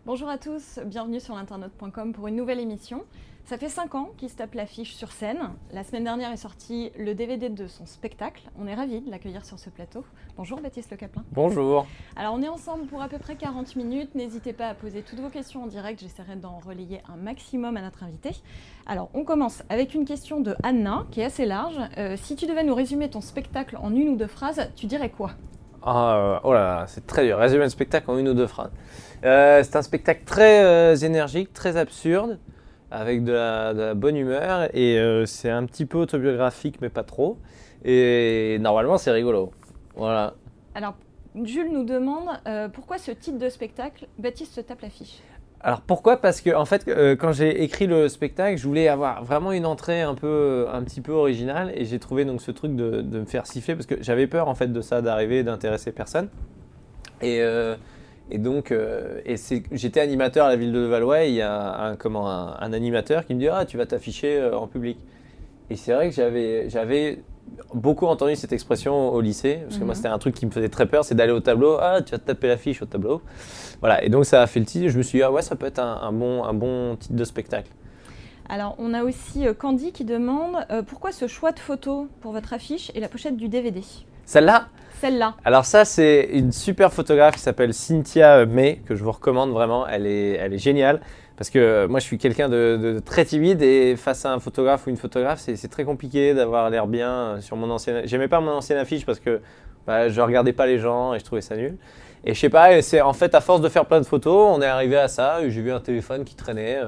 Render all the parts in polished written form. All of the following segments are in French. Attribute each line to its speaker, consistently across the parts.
Speaker 1: Bonjour à tous, bienvenue sur l'internaute.com pour une nouvelle émission. Ça fait 5 ans qu'il se tape l'affiche sur scène. La semaine dernière est sorti le DVD de son spectacle. On est ravis de l'accueillir sur ce plateau. Bonjour Baptiste Le Caplin.
Speaker 2: Bonjour.
Speaker 1: Alors on est ensemble pour à peu près 40 minutes. N'hésitez pas à poser toutes vos questions en direct. J'essaierai d'en relayer un maximum à notre invité. Alors on commence avec une question de Anna qui est assez large. Si tu devais nous résumer ton spectacle en une ou deux phrases, tu dirais quoi ?
Speaker 2: Oh là là, c'est très dur. Résumer le spectacle en une ou deux phrases. C'est un spectacle très énergique, très absurde, avec de la bonne humeur. Et c'est un petit peu autobiographique, mais pas trop. Et normalement, c'est rigolo. Voilà.
Speaker 1: Alors Jules nous demande pourquoi ce titre de spectacle, Baptiste se tape l'affiche.
Speaker 2: Alors pourquoi ? Parce que en fait, quand j'ai écrit le spectacle, je voulais avoir vraiment une entrée un petit peu originale, et j'ai trouvé donc ce truc de me faire siffler parce que j'avais peur en fait de ça, d'arriver et d'intéresser personne. Et donc, j'étais animateur à la ville de Levallois. Et il y a un animateur qui me dit tu vas t'afficher en public. Et c'est vrai que j'avais beaucoup entendu cette expression au lycée, parce que moi c'était un truc qui me faisait très peur, c'est d'aller au tableau, tu vas te taper l'affiche au tableau. Voilà, et donc ça a fait le titre, et je me suis dit ouais, ça peut être un bon titre de spectacle.
Speaker 1: Alors on a aussi Candy qui demande pourquoi ce choix de photo pour votre affiche et la pochette du DVD ?
Speaker 2: Celle-là ?
Speaker 1: Celle-là.
Speaker 2: Alors ça, c'est une super photographe qui s'appelle Cynthia May, que je vous recommande vraiment, elle est géniale. Parce que moi, je suis quelqu'un de très timide, et face à un photographe ou une photographe, c'est très compliqué d'avoir l'air bien sur mon ancienne. J'aimais pas mon ancienne affiche parce que je regardais pas les gens et je trouvais ça nul. Et je sais pas, c'est en fait à force de faire plein de photos, on est arrivé à ça. J'ai vu un téléphone qui traînait.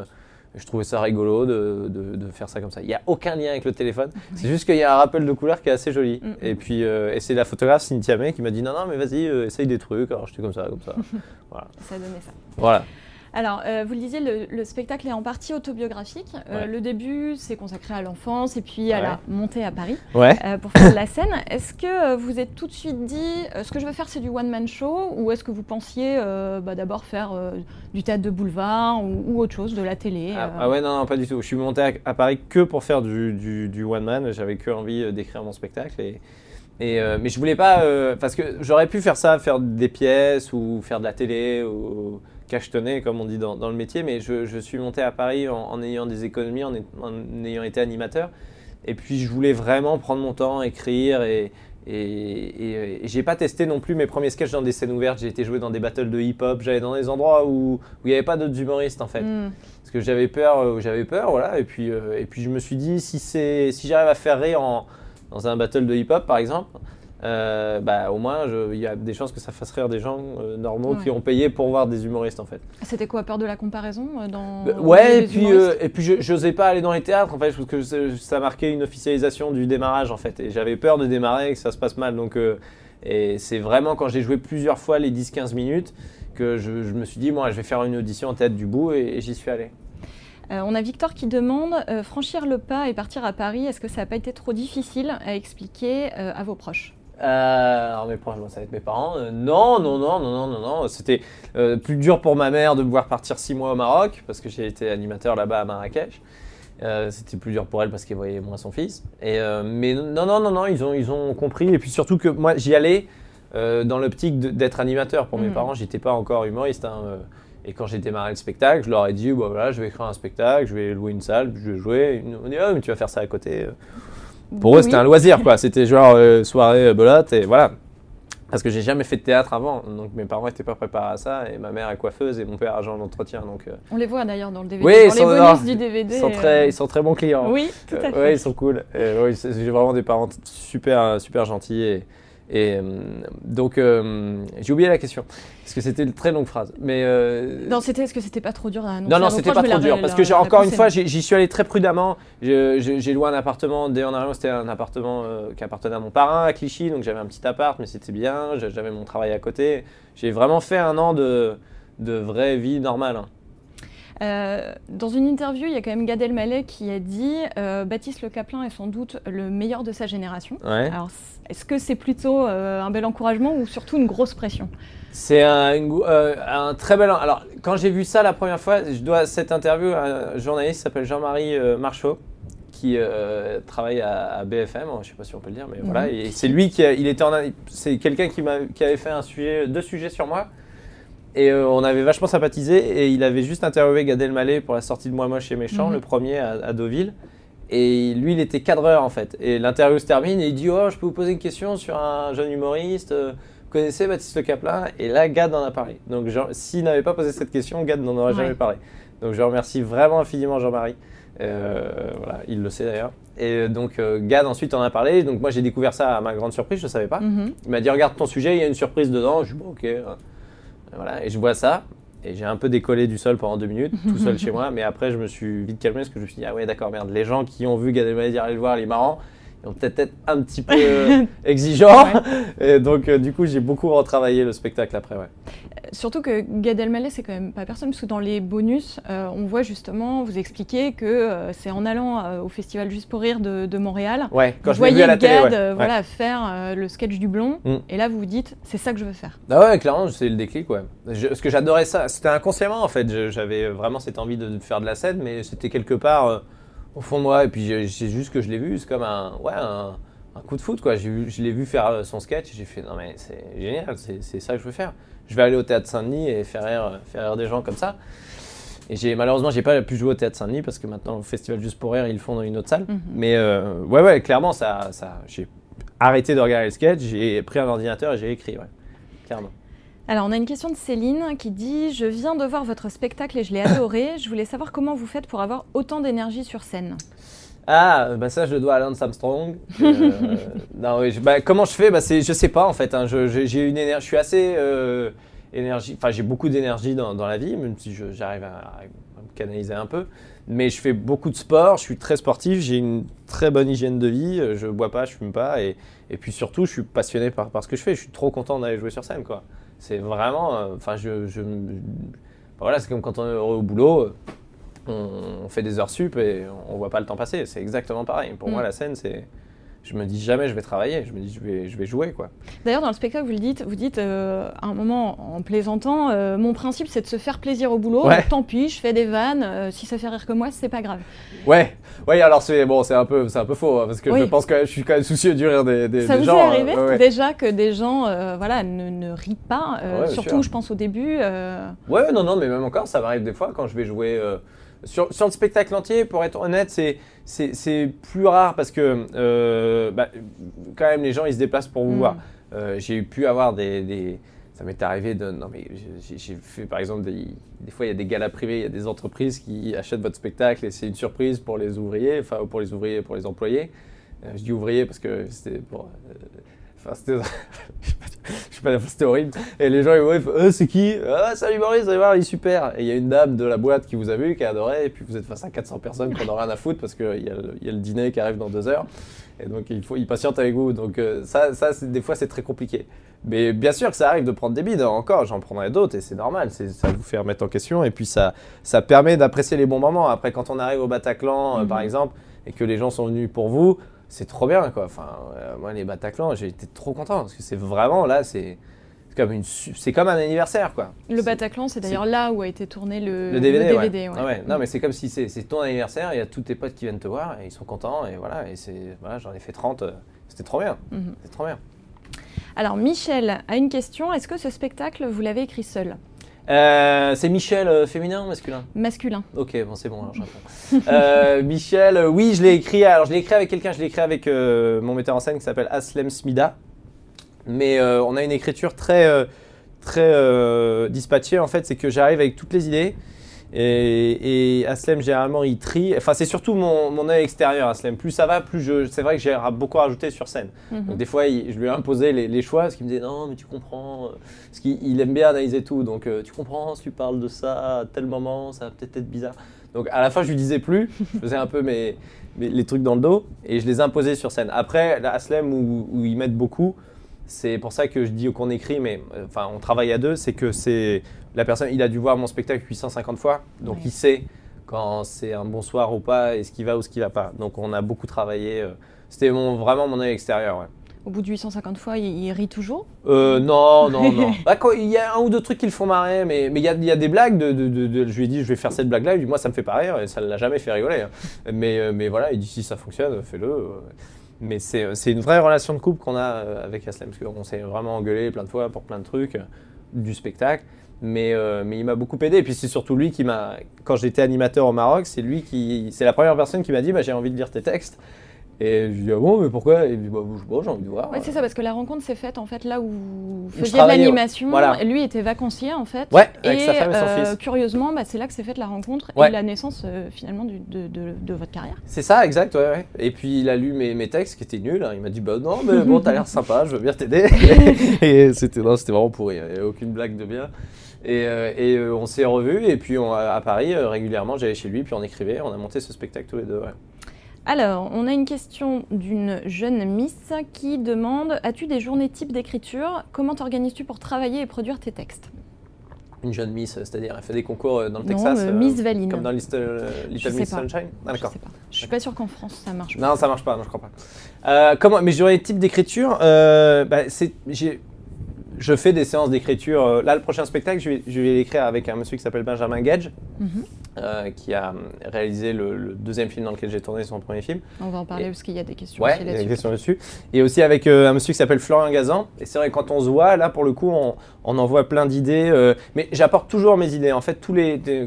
Speaker 2: Je trouvais ça rigolo de faire ça comme ça. Il n'y a aucun lien avec le téléphone. C'est juste qu'il y a un rappel de couleur qui est assez joli. Et puis, et c'est la photographe Cynthia May qui m'a dit non, mais vas-y, essaye des trucs. Alors j'étais comme ça. Voilà.
Speaker 1: Ça a donné ça.
Speaker 2: Voilà.
Speaker 1: Alors, vous le disiez, le spectacle est en partie autobiographique.
Speaker 2: Ouais.
Speaker 1: Le début, c'est consacré à l'enfance et puis à la montée à Paris
Speaker 2: Ouais.
Speaker 1: pour faire de la scène. Est-ce que vous êtes tout de suite dit, ce que je veux faire, c'est du one-man show, ou est-ce que vous pensiez d'abord faire du théâtre de boulevard ou autre chose, de la télé
Speaker 2: Ouais, non, pas du tout. Je suis monté à Paris que pour faire du one-man. J'avais que envie d'écrire mon spectacle. Mais je voulais pas, parce que j'aurais pu faire ça, faire des pièces ou faire de la télé ou cachetonner, comme on dit dans le métier, mais je suis monté à Paris en ayant des économies, en ayant été animateur. Et puis je voulais vraiment prendre mon temps, écrire, et j'ai pas testé non plus mes premiers sketchs dans des scènes ouvertes. J'ai été jouer dans des battles de hip-hop, j'allais dans des endroits où il n'y avait pas d'autres humoristes en fait. Parce que j'avais peur, voilà. Et puis je me suis dit, si j'arrive à faire rire dans un battle de hip-hop par exemple, au moins il y a des chances que ça fasse rire des gens normaux qui ont payé pour voir des humoristes en fait.
Speaker 1: C'était quoi, peur de la comparaison
Speaker 2: Ouais, et puis je n'osais pas aller dans les théâtres en fait, parce que ça marquait une officialisation du démarrage en fait, et j'avais peur de démarrer et que ça se passe mal. Donc, et c'est vraiment quand j'ai joué plusieurs fois les 10-15 minutes que je me suis dit, moi je vais faire une audition en théâtre du bout, et j'y suis allé.
Speaker 1: On a Victor qui demande franchir le pas et partir à Paris, est-ce que ça n'a pas été trop difficile à expliquer à vos proches ?
Speaker 2: Alors mes proches, ça va être mes parents. Non. C'était plus dur pour ma mère de me voir partir 6 mois au Maroc, parce que j'ai été animateur là-bas à Marrakech. C'était plus dur pour elle parce qu'elle voyait moins son fils. Mais non, ils ont compris. Et puis surtout que moi, j'y allais dans l'optique d'être animateur. Pour mes parents, j'étais pas encore humoriste. Et quand j'ai démarré le spectacle, je leur ai dit, voilà, je vais écrire un spectacle, je vais louer une salle, puis je vais jouer. Ils m'ont dit, mais tu vas faire ça à côté. Pour eux, c'était un loisir, quoi. C'était genre soirée belote, et voilà. Parce que j'ai jamais fait de théâtre avant, donc mes parents n'étaient pas préparés à ça, et ma mère est coiffeuse et mon père agent d'entretien. Donc,
Speaker 1: on les voit d'ailleurs dans le DVD,
Speaker 2: oui,
Speaker 1: dans les bonus du DVD.
Speaker 2: Ils sont très bons clients.
Speaker 1: Oui, tout à fait.
Speaker 2: Oui, ils sont cool. Oui, j'ai vraiment des parents super gentils. Donc, j'ai oublié la question, parce que c'était une très longue phrase. Mais
Speaker 1: non, est-ce que c'était pas trop dur à annoncer ?
Speaker 2: Non, c'était pas trop dur, parce que encore une fois, j'y suis allé très prudemment. J'ai loué un appartement dès en arrivant. C'était un appartement qui appartenait à mon parrain à Clichy, donc j'avais un petit appart, mais c'était bien. J'avais mon travail à côté. J'ai vraiment fait un an de vraie vie normale.
Speaker 1: Dans une interview, il y a quand même Gad Elmaleh qui a dit Baptiste Le Caplin est sans doute le meilleur de sa génération. Ouais. Alors, est-ce que c'est plutôt un bel encouragement ou surtout une grosse pression ?
Speaker 2: C'est un très bel... Alors, quand j'ai vu ça la première fois, je dois cette interview à un journaliste qui s'appelle Jean-Marie Marchaud, qui travaille à BFM, je ne sais pas si on peut le dire, mais voilà. Et c'est lui c'est quelqu'un qui avait fait deux sujets sur moi. Et on avait vachement sympathisé et il avait juste interviewé Gad Elmaleh pour la sortie de Moi Moche et Méchant, le premier à Deauville. Et lui, il était cadreur en fait. Et l'interview se termine et il dit « Oh, je peux vous poser une question sur un jeune humoriste vous connaissez Baptiste Le Caplin ?» Et là, Gad en a parlé. Donc s'il n'avait pas posé cette question, Gad n'en aurait jamais parlé. Donc je remercie vraiment infiniment Jean-Marie. Voilà, il le sait d'ailleurs. Et donc Gad ensuite en a parlé. Donc moi, j'ai découvert ça à ma grande surprise, je ne savais pas. Il m'a dit « Regarde ton sujet, il y a une surprise dedans. » Je dis « Bon, ok. » Voilà, et je vois ça. Et j'ai un peu décollé du sol pendant 2 minutes, tout seul chez moi. Mais après, je me suis vite calmé parce que je me suis dit, ah ouais, d'accord, merde, les gens qui ont vu Gad Elmaleh dire allez le voir, il est marrant, ils vont peut-être être un petit peu exigeants. Et donc, du coup, j'ai beaucoup retravaillé le spectacle après.
Speaker 1: Surtout que Gad Elmaleh, c'est quand même pas personne, parce que dans les bonus, on voit justement, vous expliquer que c'est en allant au Festival Juste pour Rire de Montréal,
Speaker 2: quand
Speaker 1: vous
Speaker 2: je l'ai vu à la
Speaker 1: Gad,
Speaker 2: télé,
Speaker 1: voilà, faire le sketch du blond, et là vous vous dites, c'est ça que je veux faire.
Speaker 2: Ah ouais, clairement, c'est le déclic, parce que j'adorais ça, c'était inconsciemment en fait, j'avais vraiment cette envie de faire de la scène, mais c'était quelque part au fond de moi, et puis c'est juste que je l'ai vu, c'est comme un coup de foot, quoi. Je l'ai vu faire son sketch, et j'ai fait, non mais c'est génial, c'est ça que je veux faire. Je vais aller au Théâtre Saint-Denis et faire rire des gens comme ça. Et malheureusement, j'ai pas pu jouer au Théâtre Saint-Denis parce que maintenant, au Festival Juste pour Rire, ils le font dans une autre salle. Mais ouais, clairement, j'ai arrêté de regarder le sketch, j'ai pris un ordinateur et j'ai écrit, clairement.
Speaker 1: Alors, on a une question de Céline qui dit « Je viens de voir votre spectacle et je l'ai adoré. Je voulais savoir comment vous faites pour avoir autant d'énergie sur scène. »
Speaker 2: Ah, ça je le dois à Lance Armstrong. Non, comment je fais je sais pas en fait. J'ai une énergie, je suis assez j'ai beaucoup d'énergie dans la vie, même si j'arrive à me canaliser un peu. Mais je fais beaucoup de sport, je suis très sportif, j'ai une très bonne hygiène de vie, je bois pas, je fume pas, et puis surtout je suis passionné par ce que je fais. Je suis trop content d'aller jouer sur scène, quoi. C'est vraiment, voilà, c'est comme quand on est heureux au boulot. On fait des heures sup et on voit pas le temps passer. C'est exactement pareil. Pour moi, la scène, je me dis jamais je vais travailler. Je me dis je vais jouer, quoi.
Speaker 1: D'ailleurs, dans le spectacle, vous dites à un moment en plaisantant, mon principe c'est de se faire plaisir au boulot. Donc, tant pis, je fais des vannes. Si ça fait rire que moi, c'est pas grave.
Speaker 2: Ouais. Alors c'est un peu faux, parce que je pense que je suis quand même soucieux du rire des gens.
Speaker 1: Ça vous est arrivé déjà que des gens ne rient pas, surtout je pense au début.
Speaker 2: Ouais, non, mais même encore, ça m'arrive des fois quand je vais jouer. Sur le spectacle entier, pour être honnête, c'est plus rare parce que quand même les gens ils se déplacent pour vous voir. J'ai pu avoir ça m'est arrivé j'ai fait par exemple des fois il y a des galas privés, il y a des entreprises qui achètent votre spectacle et c'est une surprise pour les ouvriers, pour les employés. Je dis ouvriers parce que c'était c'était horrible. Et les gens ils voient, c'est qui? Ah, salut Maurice, vous allez voir, il est super. Et il y a une dame de la boîte qui vous a vu, qui a adoré. Et puis vous êtes face à 400 personnes qui n'en ont rien à foutre parce qu'il y a le dîner qui arrive dans 2 heures. Et donc ils patientent avec vous. Donc des fois c'est très compliqué. Mais bien sûr que ça arrive de prendre des bides. Encore, j'en prendrai d'autres et c'est normal. Ça vous fait remettre en question. Et puis ça permet d'apprécier les bons moments. Après, quand on arrive au Bataclan, par exemple, et que les gens sont venus pour vous, c'est trop bien, quoi. Moi, les Bataclan, j'ai été trop content parce que c'est vraiment là, c'est comme un anniversaire, quoi.
Speaker 1: Le Bataclan, c'est d'ailleurs là où a été tourné le
Speaker 2: DVD. Ouais. Non, mais c'est comme si c'est ton anniversaire, il y a tous tes potes qui viennent te voir et ils sont contents et voilà. Et j'en ai fait 30, c'était trop bien. C'était trop bien.
Speaker 1: Alors, Michel a une question. Est-ce que ce spectacle, vous l'avez écrit seul ?
Speaker 2: C'est Michel féminin ou masculin ?
Speaker 1: Masculin.
Speaker 2: Ok, bon c'est bon alors j'apprends. Michel, oui je l'ai écrit. Alors je l'ai écrit avec quelqu'un, je l'ai écrit avec mon metteur en scène qui s'appelle Aslem Smida. Mais on a une écriture très dispatchée en fait, c'est que j'arrive avec toutes les idées. Et Aslem généralement il trie, enfin c'est surtout mon œil extérieur Aslem, plus ça va plus c'est vrai que j'ai beaucoup rajouté sur scène. Donc des fois je lui ai imposé les choix parce qu'il me disait non mais tu comprends, parce qu'il aime bien analyser tout, donc tu comprends si tu parles de ça à tel moment ça va peut-être être bizarre. Donc à la fin je lui disais plus, je faisais un peu les trucs dans le dos et je les imposais sur scène. Après Aslem où ils m'aident beaucoup, c'est pour ça que je dis qu'on écrit, mais on travaille à deux, c'est que la personne, il a dû voir mon spectacle 850 fois, donc il sait quand c'est un bon soir ou pas, et ce qui va ou ce qui va pas. Donc on a beaucoup travaillé, c'était vraiment mon œil extérieur. Ouais.
Speaker 1: Au bout de 850 fois, il rit toujours ?
Speaker 2: Non. Il y a un ou deux trucs qui le font marrer, mais il y a des blagues, je lui ai dit je vais faire cette blague-là, il dit moi ça me fait pas rire, et ça ne l'a jamais fait rigoler. Hein. Mais voilà, il dit si ça fonctionne, fais-le. Mais c'est une vraie relation de couple qu'on a avec Aslem, parce qu'on s'est vraiment engueulé plein de fois pour plein de trucs du spectacle. Mais il m'a beaucoup aidé. Et puis c'est surtout lui qui m'a, quand j'étais animateur au Maroc, c'est la première personne qui m'a dit j'ai envie de lire tes textes. Et je lui dis ah bon, mais pourquoi? Et il me dit bon, j'ai envie de voir.
Speaker 1: Ouais, c'est ça, parce que la rencontre s'est faite en fait là où vous
Speaker 2: je
Speaker 1: faisiez de
Speaker 2: travaillais,
Speaker 1: l'animation.
Speaker 2: voilà.
Speaker 1: Lui était vacancier en fait.
Speaker 2: Ouais, avec
Speaker 1: et
Speaker 2: sa femme et son fils.
Speaker 1: Curieusement, c'est là que s'est faite la rencontre
Speaker 2: Ouais.
Speaker 1: et la naissance finalement de votre carrière.
Speaker 2: C'est ça, exact, ouais. Et puis il a lu mes textes qui étaient nuls. Hein. Il m'a dit bah non, mais bon, t'as l'air sympa, je veux bien t'aider. Et c'était vraiment pourri. Il n'y avait aucune blague de bien. Et on s'est revus. Et puis à Paris, régulièrement, j'allais chez lui, puis on écrivait. On a monté ce spectacle tous les deux. Ouais.
Speaker 1: Alors, on a une question d'une jeune Miss qui demande: as-tu des journées types d'écriture? Comment t'organises-tu pour travailler et produire tes textes?
Speaker 2: Une jeune Miss, c'est-à-dire elle fait des concours dans le Texas,
Speaker 1: Miss Valine.
Speaker 2: comme dans Little Miss Sunshine. Ah, d'accord.
Speaker 1: Je suis pas sûre qu'en France ça marche.
Speaker 2: Non, ça marche pas, non, je crois pas. Comment mes journées types d'écriture, je fais des séances d'écriture. Là, le prochain spectacle, je vais l'écrire avec un monsieur qui s'appelle Benjamin Gage, qui a réalisé le deuxième film dans lequel j'ai tourné son premier film.
Speaker 1: On va en parler parce qu'il y a des questions
Speaker 2: aussi
Speaker 1: là-dessus.
Speaker 2: Il y a des questions dessus. Et aussi avec un monsieur qui s'appelle Florian Gazan. Et c'est vrai, quand on se voit, là, pour le coup, on envoie plein d'idées. Mais j'apporte toujours mes idées. En fait,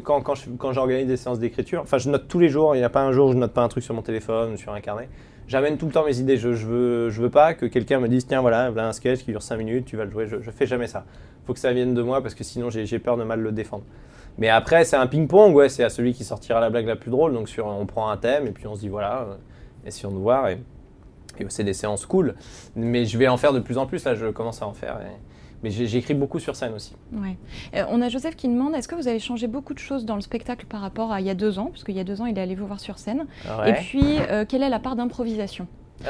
Speaker 2: quand j'organise des séances d'écriture, enfin, je note tous les jours. Il n'y a pas un jour où je note pas un truc sur mon téléphone ou sur un carnet. J'amène tout le temps mes idées. Je veux pas que quelqu'un me dise tiens voilà un sketch qui dure 5 minutes, tu vas le jouer. Je fais jamais ça. Faut que ça vienne de moi parce que sinon j'ai peur de mal le défendre. Mais après c'est un ping-pong, ouais, c'est à celui qui sortira la blague la plus drôle. Donc on prend un thème et puis on se dit voilà, essayons de voir. Et c'est des séances cool. Mais je vais en faire de plus en plus. Là je commence à en faire. Mais j'écris beaucoup sur scène aussi.
Speaker 1: Ouais. On a Joseph qui demande: est-ce que vous avez changé beaucoup de choses dans le spectacle par rapport à il y a 2 ans? Parce qu'il y a 2 ans, il est allé vous voir sur scène.
Speaker 2: Ouais.
Speaker 1: Et puis, quelle est la part d'improvisation?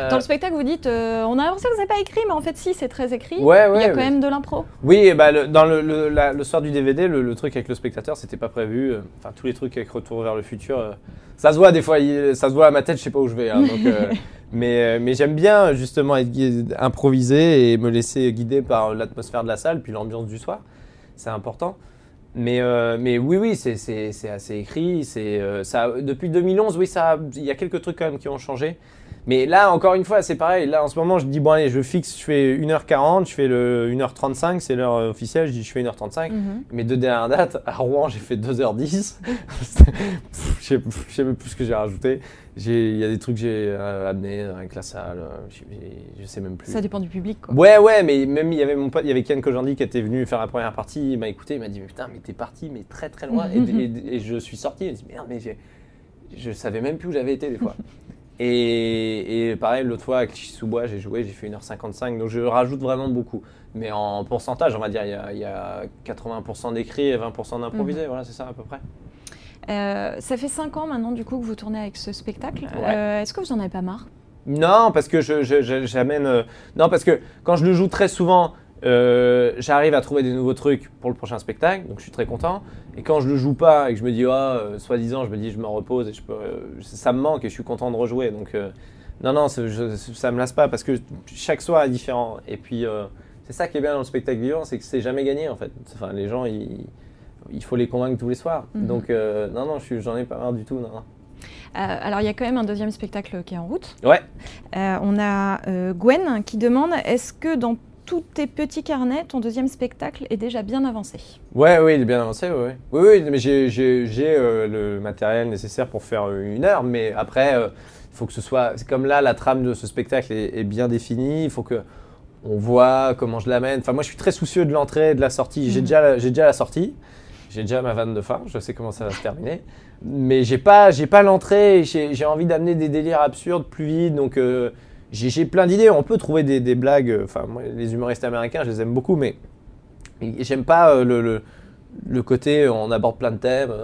Speaker 1: Dans le spectacle, vous dites on a l'impression que vous n'avez pas écrit, mais en fait, si, c'est très écrit.
Speaker 2: Ouais,
Speaker 1: il y a quand même de l'impro.
Speaker 2: Oui, dans le soir du DVD, le truc avec le spectateur, c'était pas prévu. Enfin, tous les trucs avec Retour vers le futur, ça se voit des fois, ça se voit à ma tête, je sais pas où je vais. Hein, donc, mais j'aime bien justement improviser et me laisser guider par l'atmosphère de la salle, puis l'ambiance du soir. C'est important. Mais oui, c'est assez écrit. Ça, depuis 2011, oui, il y a quelques trucs quand même qui ont changé. Mais là, encore une fois, c'est pareil. Là, en ce moment, je dis, bon, allez, je fais 1h40, je fais le 1h35, c'est l'heure officielle, je dis, je fais 1h35. Mes 2 dernières dates, à Rouen, j'ai fait 2h10. Je sais même plus ce que j'ai rajouté. Il y a des trucs que j'ai amenés avec la salle, je sais même plus.
Speaker 1: Ça dépend du public, quoi.
Speaker 2: Ouais, mais même il y avait mon pote, il y avait Ken Kojandi qui était venu faire la première partie, il m'a écouté, il m'a dit, mais putain, mais t'es parti, mais très très loin. Et je suis sorti, il m'a dit, merde, mais je savais même plus où j'avais été des fois. Et pareil, l'autre fois, avec Sous-Bois, j'ai fait 1h55, donc je rajoute vraiment beaucoup. Mais en pourcentage, on va dire, il y a 80% d'écrit et 20% d'improvisé, voilà, c'est ça à peu près.
Speaker 1: Ça fait 5 ans maintenant, du coup, que vous tournez avec ce spectacle.
Speaker 2: Ouais.
Speaker 1: Est-ce que vous en avez pas marre?
Speaker 2: Non, parce que j'amène... non, parce que quand je le joue très souvent, j'arrive à trouver des nouveaux trucs pour le prochain spectacle, donc je suis très content. Et quand je le joue pas et que je me dis, soi-disant, je me dis, je me repose et ça me manque et je suis content de rejouer. Donc, non, ça me lasse pas parce que chaque soir est différent. Et puis, c'est ça qui est bien dans le spectacle vivant, c'est que c'est jamais gagné en fait. Enfin, les gens, il faut les convaincre tous les soirs. Donc, non, j'en ai pas marre du tout. Non.
Speaker 1: Alors, il y a quand même un deuxième spectacle qui est en route.
Speaker 2: Ouais.
Speaker 1: On a Gwen qui demande: est-ce que dans tous tes petits carnets, ton deuxième spectacle est déjà bien avancé?
Speaker 2: Ouais, oui, il est bien avancé, ouais. Oui, mais j'ai le matériel nécessaire pour faire 1 heure, mais après, il faut que ce soit... C'est comme là, la trame de ce spectacle est bien définie, il faut que on voit comment je l'amène. Enfin, moi, je suis très soucieux de l'entrée et de la sortie. J'ai déjà la sortie, j'ai déjà ma vanne de fin, je sais comment ça va se terminer, mais j'ai pas l'entrée, j'ai envie d'amener des délires absurdes plus vite, donc... J'ai plein d'idées, on peut trouver des blagues, enfin moi, les humoristes américains je les aime beaucoup, mais j'aime pas le côté on aborde plein de thèmes,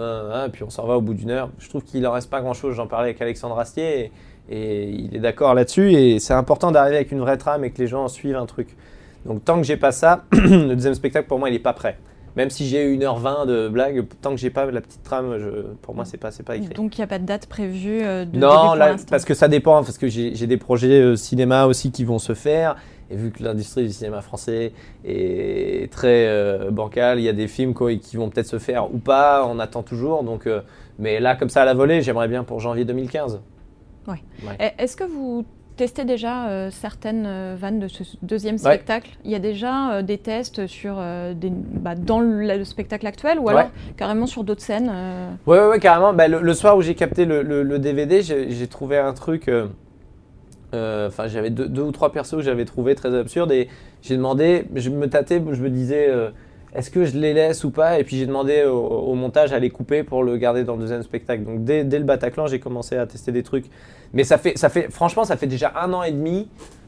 Speaker 2: puis on s'en va au bout d'1 heure. Je trouve qu'il en reste pas grand chose, j'en parlais avec Alexandre Astier et il est d'accord là-dessus et c'est important d'arriver avec une vraie trame et que les gens suivent un truc. Donc tant que j'ai pas ça, le deuxième spectacle pour moi il est pas prêt. Même si j'ai 1h20 de blagues, tant que j'ai pas la petite trame, pour moi c'est pas écrit.
Speaker 1: Donc il n'y a pas de date prévue de début
Speaker 2: Non,
Speaker 1: pour
Speaker 2: là,
Speaker 1: l'instant.
Speaker 2: parce que ça dépend, parce que j'ai des projets cinéma aussi qui vont se faire. Et vu que l'industrie du cinéma français est très bancale, il y a des films qui vont peut-être se faire ou pas, on attend toujours. Donc, mais là, comme ça à la volée, j'aimerais bien pour janvier 2015.
Speaker 1: Ouais. Est-ce que vous testez déjà certaines vannes de ce deuxième spectacle. Il y a déjà des tests sur dans le spectacle actuel ou alors carrément sur d'autres scènes
Speaker 2: Ouais, carrément. Le soir où j'ai capté le DVD, j'ai trouvé un truc. J'avais deux ou trois persos que j'avais trouvé très absurdes et j'ai demandé, je me tâtais, je me disais est-ce que je les laisse ou pas, et puis j'ai demandé au montage à les couper pour le garder dans le deuxième spectacle. Donc dès le Bataclan, j'ai commencé à tester des trucs. Mais franchement, ça fait déjà 1 an et demi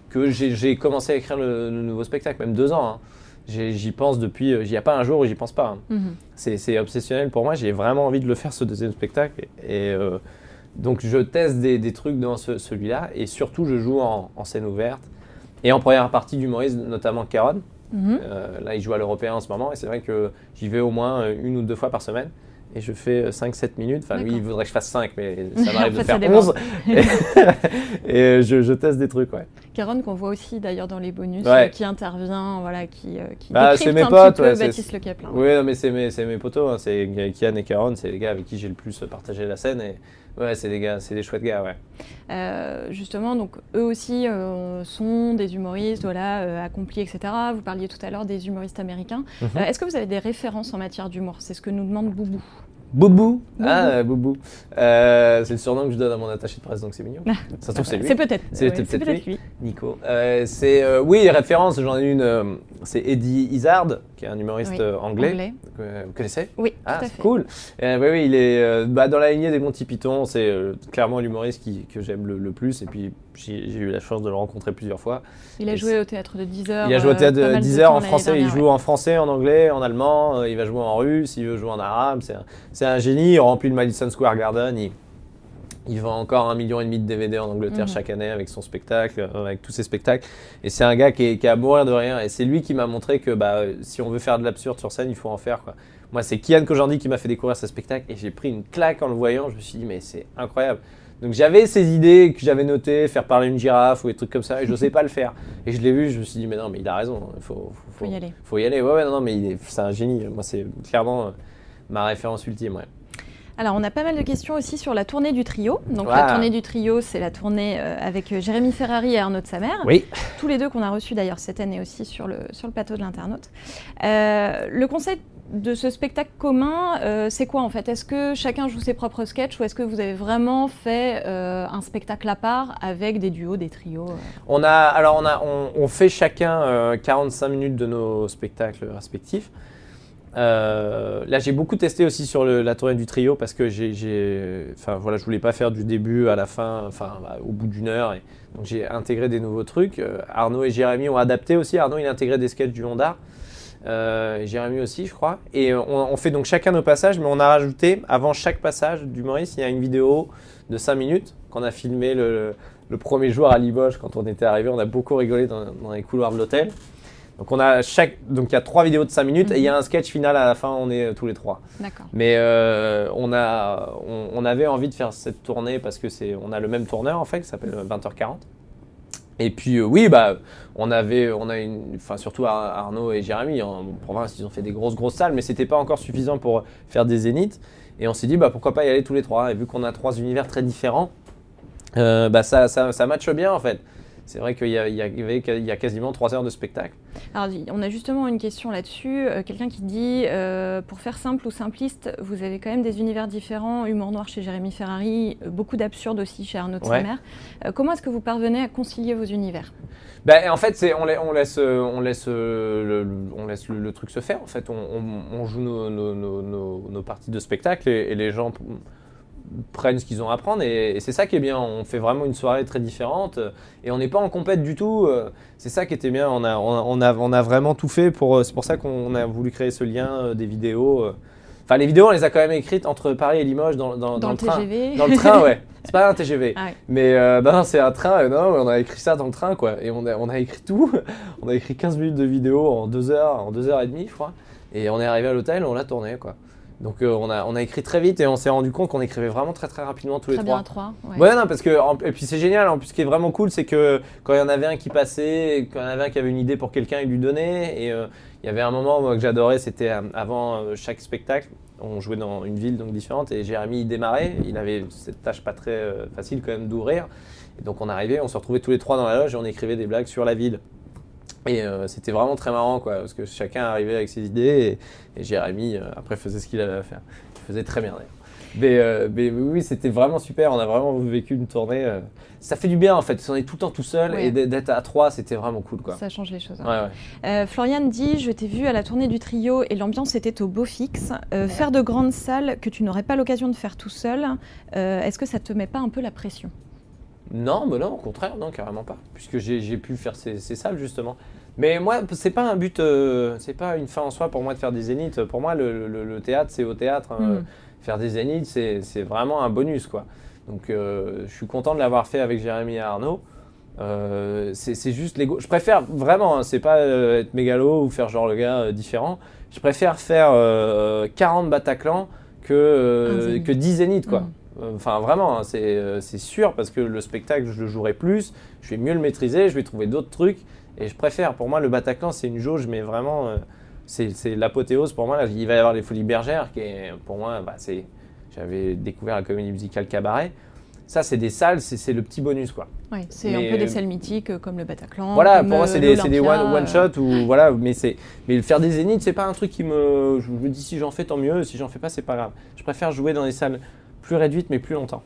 Speaker 2: que j'ai commencé à écrire le nouveau spectacle, même 2 ans. Hein. J'y pense depuis, il n'y a pas un jour où j'y pense pas. Hein. C'est obsessionnel pour moi, j'ai vraiment envie de le faire ce deuxième spectacle. Donc je teste des trucs dans celui-là, et surtout je joue en scène ouverte. Et en première partie d'humoriste, notamment Caron. Là, il joue à l'Européen en ce moment, et c'est vrai que j'y vais au moins 1 ou 2 fois par semaine. Et je fais 5-7 minutes. Enfin, lui, il voudrait que je fasse 5, mais ça m'arrive de faire 11. Et je teste des trucs,
Speaker 1: Caron, qu'on voit aussi d'ailleurs dans les bonus, qui intervient, qui
Speaker 2: c'est mes
Speaker 1: un
Speaker 2: potes,
Speaker 1: petit peu Baptiste Le Caplin.
Speaker 2: Oui, non, mais c'est mes potos. Hein. C'est Kian et Caron, c'est les gars avec qui j'ai le plus partagé la scène. Et c'est des gars, c'est des chouettes gars,
Speaker 1: justement, donc eux aussi sont des humoristes, accomplis, etc. Vous parliez tout à l'heure des humoristes américains. Est-ce que vous avez des références en matière d'humour? C'est ce que nous demande Boubou.
Speaker 2: Boubou. Ah, Boubou. C'est le surnom que je donne à mon attaché de presse, donc c'est mignon. Ça se trouve, c'est lui.
Speaker 1: C'est peut-être.
Speaker 2: C'est peut-être lui. Nico. Oui, référence, j'en ai une. C'est Eddie Izzard, qui est un humoriste anglais. Vous connaissez?
Speaker 1: Oui,
Speaker 2: ah,
Speaker 1: tout à fait.
Speaker 2: Cool. Oui, il est dans la lignée des Monty Python. C'est clairement l'humoriste que j'aime le plus. Et puis, j'ai eu la chance de le rencontrer plusieurs fois.
Speaker 1: Il a joué au théâtre de 10 heures.
Speaker 2: Il a joué au théâtre de 10 heures en français. Il joue en français, en anglais, en allemand. Il va jouer en russe, il veut jouer en arabe. C'est un génie. Il remplit le Madison Square Garden. Il vend encore 1,5 million de DVD en Angleterre chaque année avec son spectacle, avec tous ses spectacles. Et c'est un gars qui est à mourir de rire. Et c'est lui qui m'a montré que si on veut faire de l'absurde sur scène, il faut en faire, quoi. Moi, c'est Kian Kojandi qui m'a fait découvrir ce spectacle. Et j'ai pris une claque en le voyant. Je me suis dit, mais c'est incroyable. Donc j'avais ces idées que j'avais notées, faire parler une girafe ou des trucs comme ça, et je n'osais pas le faire. Et je l'ai vu, je me suis dit, mais non, mais il a raison, il faut
Speaker 1: y aller.
Speaker 2: Faut y aller, non, mais c'est un génie. Moi, c'est clairement ma référence ultime,
Speaker 1: Alors, on a pas mal de questions aussi sur la tournée du trio. Donc, la tournée du trio, c'est la tournée avec Jérémy Ferrari et Arnaud de Samer.
Speaker 2: Oui.
Speaker 1: Tous les deux qu'on a reçus d'ailleurs cette année aussi sur le plateau de l'Internaute. Le concept de ce spectacle commun, c'est quoi en fait? Est-ce que chacun joue ses propres sketchs ou est-ce que vous avez vraiment fait un spectacle à part avec des duos, des trios
Speaker 2: On fait chacun 45 minutes de nos spectacles respectifs. Là, j'ai beaucoup testé aussi sur la tournée du trio parce que je voulais pas faire du début à la fin, au bout d'1 heure. Et donc, j'ai intégré des nouveaux trucs. Arnaud et Jérémy ont adapté aussi. Arnaud, il a intégré des sketchs du Hondar. Jérémy aussi, je crois. Et on fait donc chacun nos passages, mais on a rajouté, avant chaque passage du Maurice, il y a une vidéo de 5 minutes qu'on a filmé le premier jour à Limoges quand on était arrivé. On a beaucoup rigolé dans les couloirs de l'hôtel. Donc il y a 3 vidéos de 5 minutes et il y a un sketch final à la fin, on est tous les 3.
Speaker 1: D'accord.
Speaker 2: Mais on avait envie de faire cette tournée parce que on a le même tourneur en fait, qui s'appelle 20h40. Et puis surtout Arnaud et Jérémy en province, ils ont fait des grosses salles, mais c'était pas encore suffisant pour faire des zéniths. Et on s'est dit pourquoi pas y aller tous les 3. Et vu qu'on a 3 univers très différents, ça matche bien en fait. C'est vrai qu'il y a quasiment 3 heures de spectacle.
Speaker 1: Alors, on a justement une question là-dessus. Quelqu'un qui dit, pour faire simple ou simpliste, vous avez quand même des univers différents. Humour noir chez Jérémy Ferrari, beaucoup d'absurde aussi chez Arnaud de Samer. Comment est-ce que vous parvenez à concilier vos univers?
Speaker 2: En fait, on laisse le truc se faire. En fait, on joue nos parties de spectacle et les gens prennent ce qu'ils ont à prendre et c'est ça qui est bien. On fait vraiment une soirée très différente et on n'est pas en compète du tout. C'est ça qui était bien. On a vraiment tout fait c'est pour ça qu'on a voulu créer ce lien des vidéos. Enfin, les vidéos, on les a quand même écrites entre Paris et Limoges dans le train.
Speaker 1: TGV.
Speaker 2: Dans le train, ouais. C'est pas un TGV.
Speaker 1: Ah ouais.
Speaker 2: Mais c'est un train. Non, on a écrit ça dans le train, quoi. Et on a écrit tout. On a écrit 15 minutes de vidéo en 2 heures, en 2 heures et demie, je crois. Et on est arrivé à l'hôtel, on l'a tourné, quoi. Donc on a écrit très vite et on s'est rendu compte qu'on écrivait vraiment très très rapidement tous les 3.
Speaker 1: Très bien à 3.
Speaker 2: Ouais, non, parce que et puis c'est génial. En plus, ce qui est vraiment cool, c'est que quand il y en avait un qui passait, quand il y en avait un qui avait une idée pour quelqu'un, il lui donnait. Et il y avait un moment moi, que j'adorais, c'était avant chaque spectacle. On jouait dans une ville donc différente et Jérémy il démarrait. Il avait cette tâche pas très facile quand même d'ouvrir. Et donc on arrivait, on se retrouvait tous les trois dans la loge et on écrivait des blagues sur la ville. Et c'était vraiment très marrant quoi, parce que chacun arrivait avec ses idées et Jérémy après faisait ce qu'il avait à faire. Il faisait très bien d'ailleurs. Mais oui, c'était vraiment super. On a vraiment vécu une tournée. Ça fait du bien en fait. On est tout le temps tout seul et d'être à trois, c'était vraiment cool quoi.
Speaker 1: Ça change les choses.
Speaker 2: Ouais.
Speaker 1: Floriane dit, je t'ai vu à la tournée du trio et l'ambiance était au beau fixe. Faire de grandes salles que tu n'aurais pas l'occasion de faire tout seul, est-ce que ça te met pas un peu la pression?
Speaker 2: Non, mais non, au contraire, non, carrément pas. Puisque j'ai pu faire ces salles justement. Mais moi, c'est pas un but, c'est pas une fin en soi pour moi de faire des zéniths. Pour moi, le théâtre, c'est au théâtre. Faire des zéniths, c'est vraiment un bonus, quoi. Donc, je suis content de l'avoir fait avec Jérémy et Arnaud. C'est juste l'ego. Je préfère vraiment, hein, c'est pas être mégalo ou faire genre le gars différent. Je préfère faire 40 Bataclan que 10 zéniths, quoi. Enfin, vraiment, hein, c'est sûr parce que le spectacle, je le jouerai plus, je vais mieux le maîtriser, je vais trouver d'autres trucs. Et je préfère, pour moi, le Bataclan, c'est une jauge, mais vraiment, c'est l'apothéose pour moi. Là, il va y avoir les Folies Bergères, qui est, pour moi, j'avais découvert la comédie musicale Cabaret. Ça, c'est des salles, c'est le petit bonus, quoi.
Speaker 1: Oui, c'est un peu des salles mythiques comme le Bataclan.
Speaker 2: Voilà,
Speaker 1: comme,
Speaker 2: pour moi, c'est des one-shot. Voilà, mais faire des zéniths, c'est pas un truc qui me. Je me dis, si j'en fais, tant mieux. Si j'en fais pas, c'est pas grave. Je préfère jouer dans des salles plus réduites, mais plus longtemps.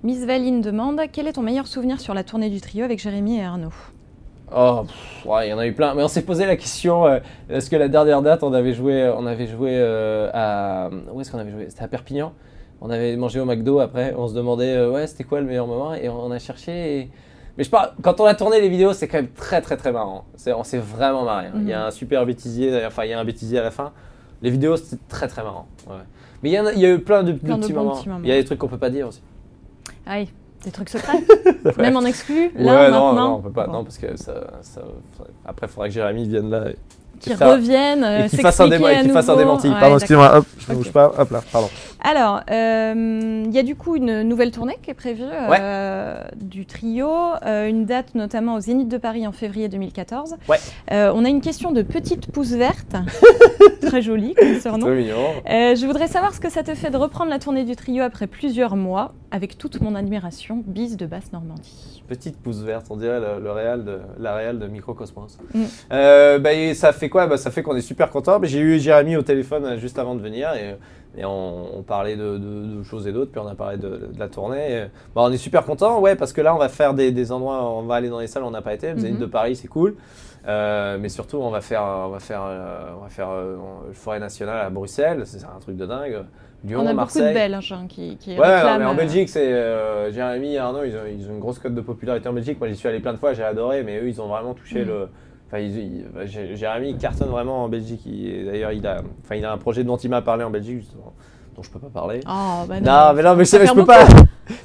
Speaker 1: Miss Valine demande, quel est ton meilleur souvenir sur la tournée du trio avec Jérémy et Arnaud?
Speaker 2: Oh, il y en a eu plein. Mais on s'est posé la question, est-ce que la dernière date, on avait joué à... Où est-ce qu'on avait joué? C'était à Perpignan. On avait mangé au McDo après. On se demandait, ouais, c'était quoi le meilleur moment? Et on a cherché. Mais je parle, quand on a tourné les vidéos, c'est quand même très, très, très marrant. On s'est vraiment marré. Il y a un super bêtisier, d'ailleurs. Enfin, il y a un bêtisier à la fin. Les vidéos, c'était très, très marrant. Ouais. Mais il y a eu plein de petits moments. Il y a des trucs qu'on peut pas dire aussi.
Speaker 1: Ah oui. Des trucs secrets. Même en exclu,
Speaker 2: là,
Speaker 1: maintenant.
Speaker 2: Non, on peut pas. Bon. Non, parce que après, il faudra que Jérémy vienne là.
Speaker 1: Qui revienne,
Speaker 2: et qu'il fasse un démenti.
Speaker 1: Ouais,
Speaker 2: pardon, excusez-moi, hop, je ne bouge pas. Hop là, pardon.
Speaker 1: Alors, il y a du coup une nouvelle tournée qui est prévue du trio, une date notamment au Zénith de Paris en février 2014.
Speaker 2: Ouais.
Speaker 1: On a une question de Petite Pouce Verte, très jolie comme surnom.
Speaker 2: Très mignon.
Speaker 1: Je voudrais savoir ce que ça te fait de reprendre la tournée du trio après plusieurs mois, avec toute mon admiration, Bise de Basse-Normandie.
Speaker 2: Petite Pouce Verte, on dirait la réal de Microcosmos. Ça fait quoi? Ça fait qu'on est super content. J'ai eu Jérémy au téléphone juste avant de venir et on parlait de choses et d'autres, puis on a parlé de la tournée. On est super content, ouais, parce que là on va faire des endroits, on va aller dans les salles où on n'a pas été. Le Zénith de Paris, c'est cool. Mais surtout, on va faire le Forêt Nationale à Bruxelles, c'est un truc de dingue. Lyon,
Speaker 1: on a
Speaker 2: Marseille.
Speaker 1: beaucoup de Belges qui
Speaker 2: ouais,
Speaker 1: réclament.
Speaker 2: Mais en Belgique, c'est Jérémy et Arnaud, ils ont une grosse cote de popularité en Belgique. Moi, j'y suis allé plein de fois, j'ai adoré, mais eux, ils ont vraiment touché le. Enfin, Jérémy il cartonne vraiment en Belgique. D'ailleurs, il a un projet dont il m'a parlé en Belgique, justement, dont je peux pas parler.
Speaker 1: Oh, bah
Speaker 2: non, mais je peux pas.